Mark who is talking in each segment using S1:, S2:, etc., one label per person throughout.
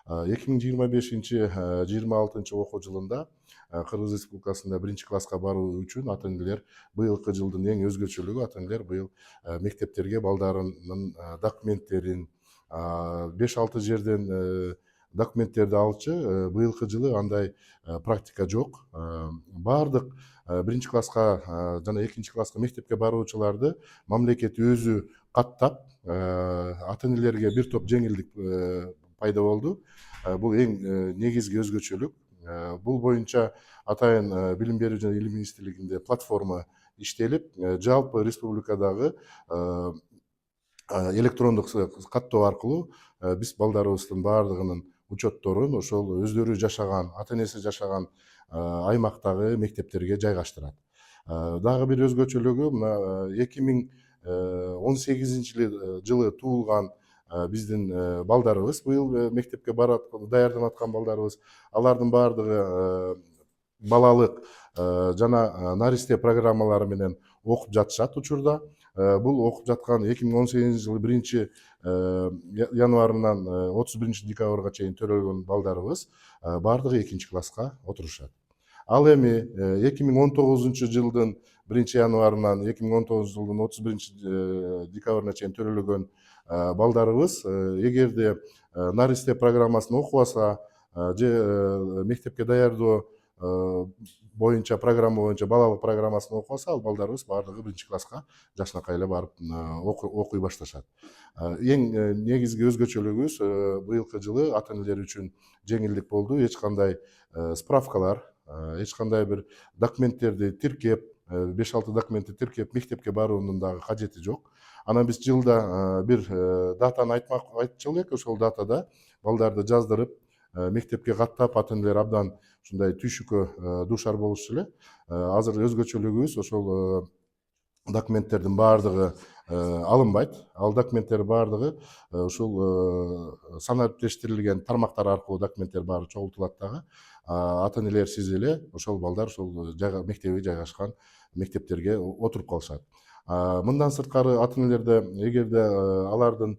S1: 2025-26 окуу жылында Кыргыз Республикасында 1-класска баруу үчүн ата энелер быйылкы жылдын эң өзгөчөлүгү ата энелер быйыл мектептерге балдарынын документтерин 5-6 жерден документтерди алчу. Быйылкы жылы андай практика жок. Баардык 1-класска жана 2-класска мектепке баруучуларды мамлекет өзү каттап ата энелерге бир топ жеңилдик пайда болду. Бул эң негизги өзгөчөлүк. Бул боюнча атайын билим берүү жана илим министрлигинде платформа иштелип, жалпы республикадагы электрондук каттоо аркылуу биз балдарыбыздын баардыгынын учетторун ошол өздөрү жашаган, ата энеси жашаган аймактагы мектептерге жайгаштырат. Дагы бир өзгөчөлүгү мына 2018 жылы туулган биздин балдарыбыз, быйыл мектепке барат, даярданып аткан балдарыбыз, алардын баардыгы балалык жана наристе программалары менен окуп жатышат учурда. Бул окуп жаткан 2018 жылы 1-январынан 31-декабрга чейин төрөлгөн балдарыбыз баардыгы 2-класска отурушат. Ал эми 2019 жылдын 1-январынан 2019 жылдын 31-декабрына чейин төрөлгөн балдарыбыз эгерде наристе программасын окубаса же мектепке даярдоо боюнча программа боюнча балалык программасын окубаса, ал балдарыбыз баардыгы 1-класска жакшынакай эле барып окуй башташат. Эң негизги өзгөчөлүгүбүз быйылкы жылы ата энелер үчүн жеңилдик болду. Эч кандай справкалар, эч кандай бир документтерди тиркеп, 5-6 документти тиркеп мектепке баруунун дагы кажети жок. Анан биз жылда бир датаны айтчу элек, ошол датада балдарды жаздырып мектепке каттап, ата энелер абдан ушундай түйшүккө дуушар болушчу эле. Азыр өзгөчөлүгүбүз ошол документтердин баардыгы алынбайт. Ал документтер баардыгы ушул санариптештирилген тармактар аркылуу документтер баары чогултулат дагы. Ата энелерсиз эле ошол балдар ошол мектеби жайгашкан мектептерге отуруп калышат. Мындан сырткары ата энелерде эгерде алардын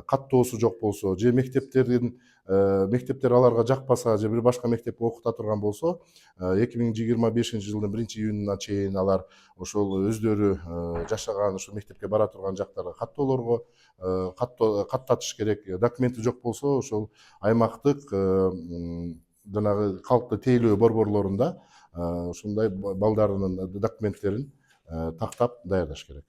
S1: каттоосу жок болсо же мектептер аларга жакпаса же бир башка мектепте окута турган болсо, 2025 жылдын 1-июнуна чейин алар ошол өздөрү жашаган ошол мектепке бара турган жактарга каттоолорго каттатыш керек. Документи жок болсо ошол аймактык жанагы калктуу тейлөө борборлорунда ушундай балдарынын документтерин тактап даярдаш керек.